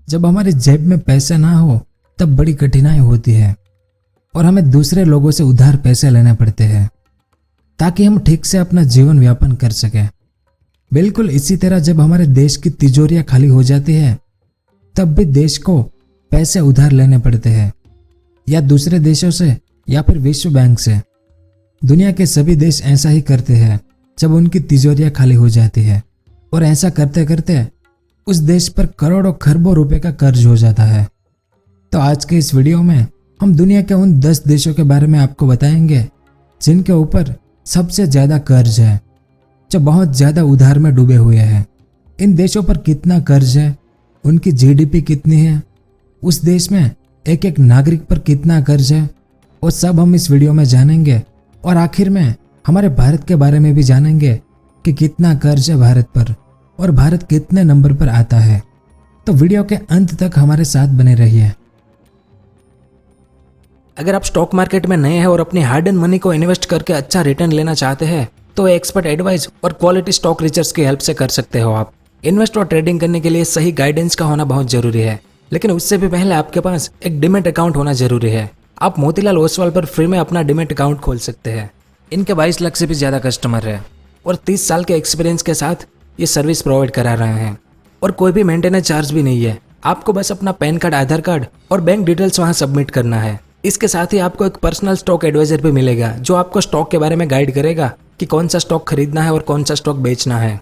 जब हमारी जेब में पैसे ना हो तब बड़ी कठिनाई होती है और हमें दूसरे लोगों से उधार पैसे लेने पड़ते हैं ताकि हम ठीक से अपना जीवन यापन कर सकें। बिल्कुल इसी तरह जब हमारे देश की तिजोरियां खाली हो जाती है तब भी देश को पैसे उधार लेने पड़ते हैं, या दूसरे देशों से या फिर विश्व बैंक से। दुनिया के सभी देश ऐसा ही करते हैं जब उनकी तिजोरियां खाली हो जाती है, और ऐसा करते करते उस देश पर करोड़ों खरबों रुपए का कर्ज हो जाता है। तो आज के इस वीडियो में हम दुनिया के उन 10 देशों के बारे में आपको बताएंगे जिनके ऊपर सबसे ज्यादा कर्ज है, जो बहुत ज्यादा उधार में डूबे हुए हैं। इन देशों पर कितना कर्ज है, उनकी जीडीपी कितनी है, उस देश में एक एक नागरिक पर कितना कर्ज है, वो सब हम इस वीडियो में जानेंगे। और आखिर में हमारे भारत के बारे में भी जानेंगे कि कितना कर्ज है भारत पर और भारत कितने नंबर पर आता है। तो वीडियो के अंत तक हमारे साथ बने रहिए। अगर आप स्टॉक मार्केट में नए हैं और अपनी हार्ड एंड मनी को इन्वेस्ट करके अच्छा रिटर्न लेना चाहते हैं तो एक्सपर्ट एडवाइस और क्वालिटी स्टॉक रिसर्च की हेल्प से कर सकते हो। आप इन्वेस्ट और ट्रेडिंग करने के लिए सही गाइडेंस का होना बहुत जरूरी है, लेकिन उससे भी पहले आपके पास एक डिमेट अकाउंट होना जरूरी है। आप मोतीलाल ओसवाल पर फ्री में अपना डिमेट अकाउंट खोल सकते हैं। इनके 22 लाख से भी ज्यादा कस्टमर है और 30 साल के एक्सपीरियंस के साथ ये सर्विस प्रोवाइड करा रहे हैं, और कोई भी मेंटेनेंस चार्ज भी नहीं है। आपको बस अपना पैन कार्ड, आधार कार्ड और बैंक डिटेल्स वहां सबमिट करना है। इसके साथ ही आपको एक पर्सनल स्टॉक एडवाइजर भी मिलेगा जो आपको स्टॉक के बारे में गाइड करेगा कि कौन सा स्टॉक खरीदना है और कौन सा स्टॉक बेचना है।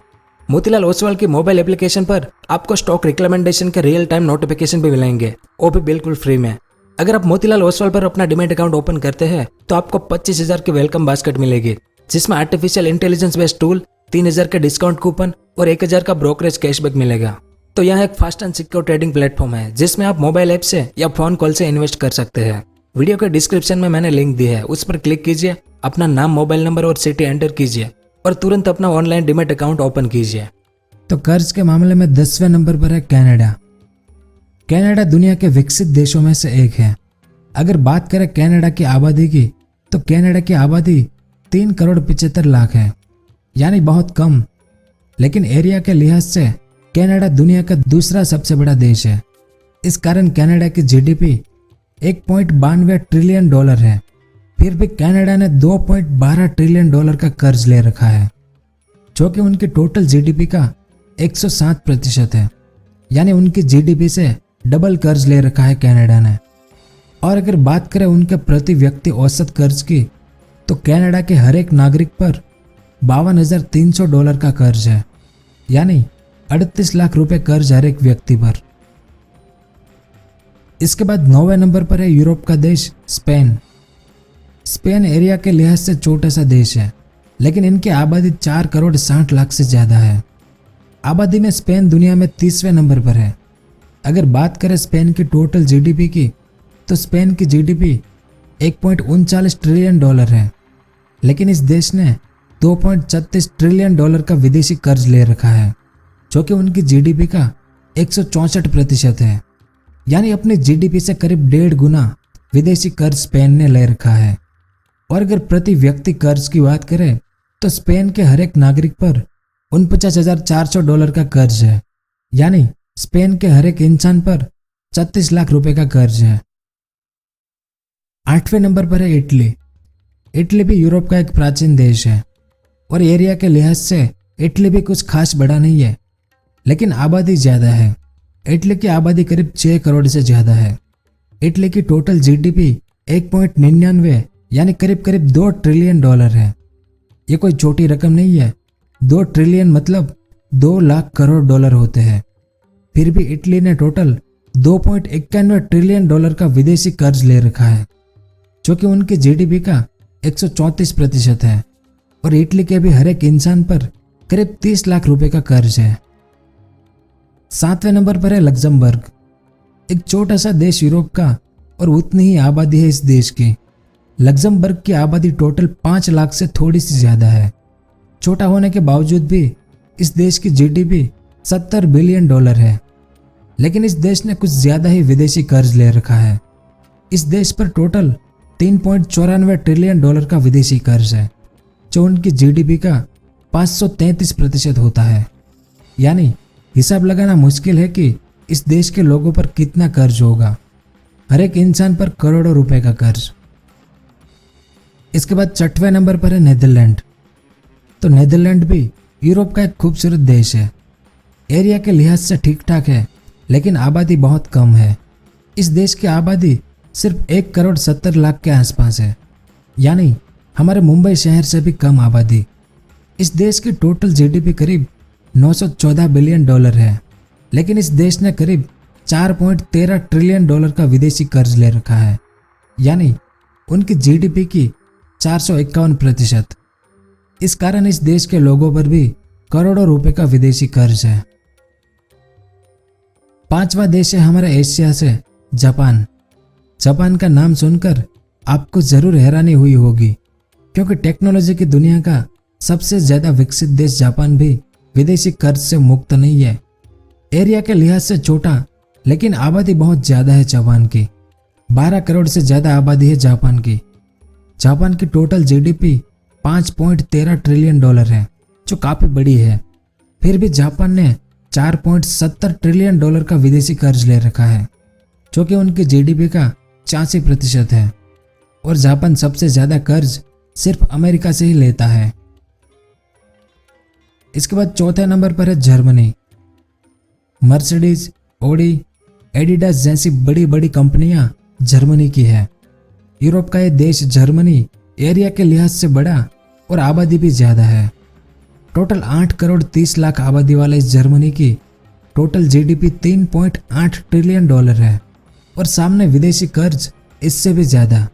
मोतीलाल ओसवाल की मोबाइल एप्लीकेशन पर आपको स्टॉक रिकमेंडेशन के रियल टाइम नोटिफिकेशन भी मिलेंगे, वो भी बिल्कुल फ्री में। अगर आप मोतीलाल ओसवाल पर अपना डिमेट अकाउंट ओपन करते हैं तो आपको 25,000 की वेलकम बास्केट मिलेगी, जिसमें आर्टिफिशियल इंटेलिजेंस बेस्ड टूल, 3,000 के डिस्काउंट कूपन और 1,000 का ब्रोकरेज कैशबैक मिलेगा। तो यह एक fast and secure trading platform है जिसमें आप मोबाइल ऐप से या फोन कॉल से इन्वेस्ट कर सकते हैं। वीडियो के डिस्क्रिप्शन में मैंने लिंक दी है, उस पर क्लिक कीजिए, अपना नाम, मोबाइल नंबर और सिटी एंटर कीजिए और तुरंत अपना ऑनलाइन डिमेट अकाउंट ओपन कीजिए। तो कर्ज के मामले में 10वें नंबर पर है कनाडा। कनाडा दुनिया के विकसित देशों में से एक है। अगर बात करें कनाडा की आबादी की तो कनाडा की आबादी 3 करोड़ 75 लाख है, यानी बहुत कम। लेकिन एरिया के लिहाज से कनाडा दुनिया का दूसरा सबसे बड़ा देश है। इस कारण कनाडा की जीडीपी $1.92 ट्रिलियन है। फिर भी कनाडा ने $2.12 ट्रिलियन का कर्ज ले रखा है, जो कि उनकी टोटल जीडीपी का 107% है। यानी उनकी जीडीपी से डबल कर्ज ले रखा है कनाडा ने। और अगर बात करें उनके प्रति व्यक्ति औसत कर्ज की तो कनाडा के हर एक नागरिक पर $52,300 का कर्ज है, यानी 38 लाख रुपए कर्ज हर एक व्यक्ति पर। इसके बाद 9वें नंबर पर है यूरोप का देश स्पेन। स्पेन एरिया के लिहाज से छोटा सा देश है, लेकिन इनकी आबादी 4 करोड़ 60 लाख से ज्यादा है। आबादी में स्पेन दुनिया में 30वें नंबर पर है। अगर बात करें स्पेन की टोटल जीडीपी की तो स्पेन की जीडीपी $1.39 ट्रिलियन है, लेकिन इस देश ने $2.36 ट्रिलियन का विदेशी कर्ज ले रखा है, जो कि उनकी जीडीपी का 164% है। यानी अपनी जीडीपी से करीब 1.5 गुना विदेशी कर्ज स्पेन ने ले रखा है। और अगर प्रति व्यक्ति कर्ज की बात करें तो स्पेन के हर एक नागरिक पर $49,400 का कर्ज है, यानी स्पेन के हर एक इंसान पर 36 लाख रुपए का कर्ज है। 8वें नंबर पर है इटली। इटली भी यूरोप का एक प्राचीन देश है और एरिया के लिहाज से इटली भी कुछ खास बड़ा नहीं है, लेकिन आबादी ज्यादा है। इटली की आबादी करीब 6 करोड़ से ज्यादा है। इटली की टोटल जीडीपी 1.99 यानी करीब करीब $2 ट्रिलियन है। ये कोई छोटी रकम नहीं है। 2 ट्रिलियन मतलब 2 लाख करोड़ डॉलर होते हैं। फिर भी इटली ने टोटल $2.91 ट्रिलियन का विदेशी कर्ज ले रखा है, जो कि उनकी जीडीपी का 134% है। और इटली के भी हर एक इंसान पर करीब 30 लाख रुपए का कर्ज है। 7वें नंबर पर है लग्जमबर्ग। एक छोटा सा देश यूरोप का और उतनी ही आबादी है इस देश की। लग्जमबर्ग की आबादी टोटल 5 लाख से थोड़ी सी ज्यादा है। छोटा होने के बावजूद भी इस देश की जीडीपी $70 बिलियन है, लेकिन इस देश ने कुछ ज्यादा ही विदेशी कर्ज ले रखा है। इस देश पर टोटल $3.94 ट्रिलियन का विदेशी कर्ज है, जो उनकी जीडीपी का 533% होता है। यानी हिसाब लगाना मुश्किल है कि इस देश के लोगों पर कितना कर्ज होगा। हर एक इंसान पर करोड़ों रुपए का कर्ज। इसके बाद 6वें नंबर पर है नीदरलैंड। तो नीदरलैंड भी यूरोप का एक खूबसूरत देश है। एरिया के लिहाज से ठीक ठाक है, लेकिन आबादी बहुत कम है। इस देश की आबादी सिर्फ 1,70,00,000 के आसपास है, यानी हमारे मुंबई शहर से भी कम आबादी। इस देश की टोटल जीडीपी करीब $914 बिलियन है, लेकिन इस देश ने करीब $4.13 ट्रिलियन का विदेशी कर्ज ले रखा है, यानी उनकी जीडीपी की 451%। इस कारण इस देश के लोगों पर भी करोड़ों रुपए का विदेशी कर्ज है। 5वां देश है हमारा एशिया से जापान। जापान का नाम सुनकर आपको जरूर हैरानी हुई होगी, क्योंकि टेक्नोलॉजी की दुनिया का सबसे ज्यादा विकसित देश जापान भी विदेशी कर्ज से मुक्त नहीं है। एरिया के लिहाज से छोटा, लेकिन आबादी बहुत ज्यादा है जापान की। 12 करोड़ से ज्यादा आबादी है जापान की। जापान की टोटल जीडीपी $5.13 ट्रिलियन है, जो काफी बड़ी है। फिर भी जापान ने $4.70 ट्रिलियन का विदेशी कर्ज ले रखा है, जो कि उनकी जीडीपी का 86% है। और जापान सबसे ज्यादा कर्ज सिर्फ अमेरिका से ही लेता है। इसके बाद 4थे नंबर पर है जर्मनी। मर्सिडीज, ऑडी, एडिडास जैसी बड़ी बड़ी कंपनियां जर्मनी की है। यूरोप का यह देश जर्मनी एरिया के लिहाज से बड़ा और आबादी भी ज्यादा है। टोटल 8,30,00,000 आबादी वाले इस जर्मनी की टोटल जीडीपी $3.8 ट्रिलियन है, और सामने विदेशी कर्ज इससे भी ज्यादा।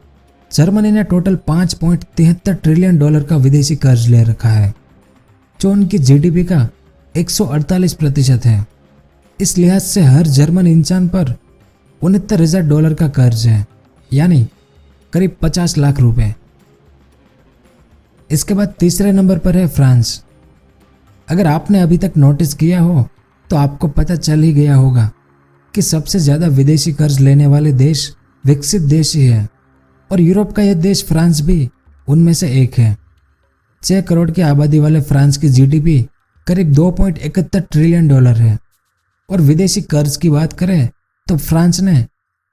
जर्मनी ने टोटल $5.73 ट्रिलियन का विदेशी कर्ज ले रखा है, जो उनकी जीडीपी का 148% है। इस लिहाज से हर जर्मन इंसान पर $69,000 का कर्ज है, यानी करीब 50 लाख रुपए। इसके बाद 3रे नंबर पर है फ्रांस। अगर आपने अभी तक नोटिस किया हो तो आपको पता चल ही गया होगा कि सबसे ज्यादा विदेशी कर्ज लेने वाले देश विकसित देश ही है, और यूरोप का यह देश फ्रांस भी उनमें से एक है। 6 करोड़ की आबादी वाले फ्रांस की जीडीपी करीब $2.71 ट्रिलियन है, और विदेशी कर्ज की बात करें तो फ्रांस ने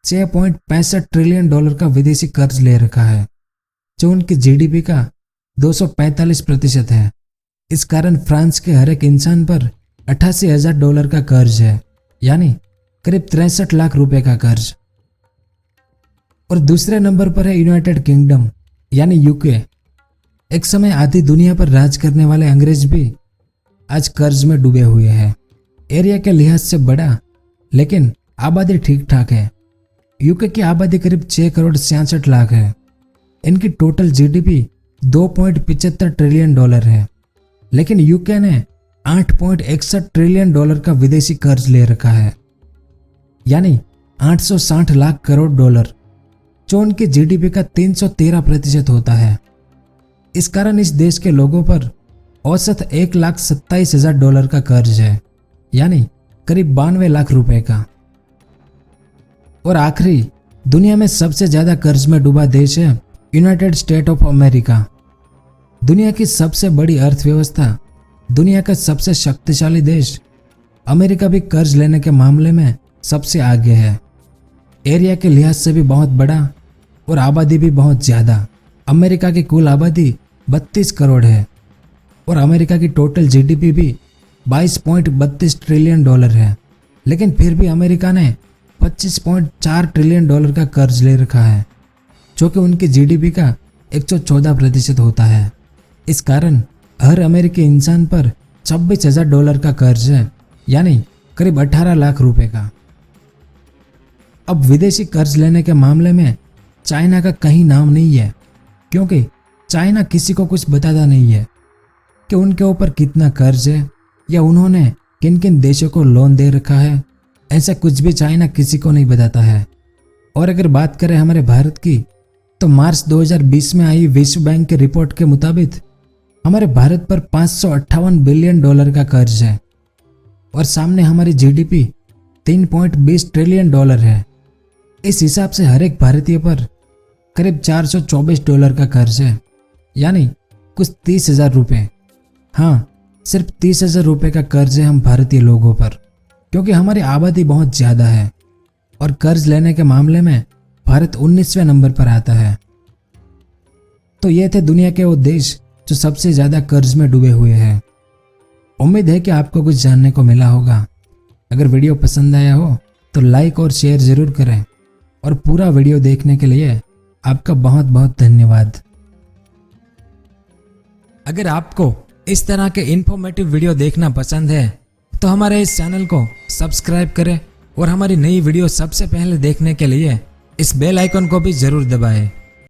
$6.65 ट्रिलियन का विदेशी कर्ज ले रखा है, जो उनकी जीडीपी का 245% है। इस कारण फ्रांस के हर एक इंसान पर $88,000 का कर्ज है, यानी करीब 63 लाख रुपए का कर्ज। और दूसरे नंबर पर है यूनाइटेड किंगडम, यानी यूके। एक समय आधी दुनिया पर राज करने वाले अंग्रेज भी आज कर्ज में डूबे हुए हैं। एरिया के लिहाज से बड़ा, लेकिन आबादी ठीक ठाक है। यूके की आबादी करीब 6,66,00,000 है। इनकी टोटल जीडीपी $2.75 ट्रिलियन है, लेकिन यूके ने $8.61 ट्रिलियन का विदेशी कर्ज ले रखा है, यानी 860 लाख करोड़ डॉलर, जो उनकी जीडीपी का 313% होता है। इस कारण इस देश के लोगों पर औसत $1,27,000 का कर्ज है, यानी करीब 92 लाख रुपए का। और आखिरी, दुनिया में सबसे ज्यादा कर्ज में डूबा देश है यूनाइटेड स्टेट ऑफ अमेरिका। दुनिया की सबसे बड़ी अर्थव्यवस्था, दुनिया का सबसे शक्तिशाली देश अमेरिका भी कर्ज लेने के मामले में सबसे आगे है। एरिया के लिहाज से भी बहुत बड़ा और आबादी भी बहुत ज्यादा। अमेरिका की कुल आबादी 32 करोड़ है, और अमेरिका की टोटल जीडीपी भी $22.32 ट्रिलियन है, लेकिन फिर भी अमेरिका ने $25.4 ट्रिलियन का कर्ज ले रखा है, जो कि उनकी जीडीपी का 114% होता है। इस कारण हर अमेरिकी इंसान पर $26,000 का कर्ज है, यानी करीब 18 लाख रुपए का। अब विदेशी कर्ज लेने के मामले में चाइना का कहीं नाम नहीं है, क्योंकि चाइना किसी को कुछ बताता नहीं है कि उनके ऊपर कितना कर्ज है या उन्होंने किन किन देशों को लोन दे रखा है। ऐसा कुछ भी चाइना किसी को नहीं बताता है। और अगर बात करें हमारे भारत की, तो मार्च 2020 में आई विश्व बैंक की रिपोर्ट के मुताबिक हमारे भारत पर $558 बिलियन का कर्ज है, और सामने हमारी जीडीपी $3.20 ट्रिलियन है। इस हिसाब से हर एक भारतीय पर करीब $424 का कर्ज है, यानी कुछ 30,000 रुपये। हाँ, सिर्फ 30,000 रुपये का कर्ज है हम भारतीय लोगों पर। क्योंकि हमारी आबादी बहुत ज़्यादा है और कर्ज लेने के मामले में भारत 19वें नंबर पर आता है। तो ये थे दुनिया के वो देश जो सबसे ज़्यादा कर्ज में डूबे हुए हैं। उम्मीद है कि आपको कुछ जानने को मिला होगा। अगर वीडियो पसंद आया हो तो लाइक और शेयर ज़रूर करें और पूरा वीडियो देखने के लिए आपका बहुत बहुत धन्यवाद। अगर आपको इस तरह के इन्फॉर्मेटिव वीडियो देखना पसंद है तो हमारे इस चैनल को सब्सक्राइब करें और हमारी नई वीडियो सबसे पहले देखने के लिए इस बेल आइकन को भी ज़रूर दबाएं।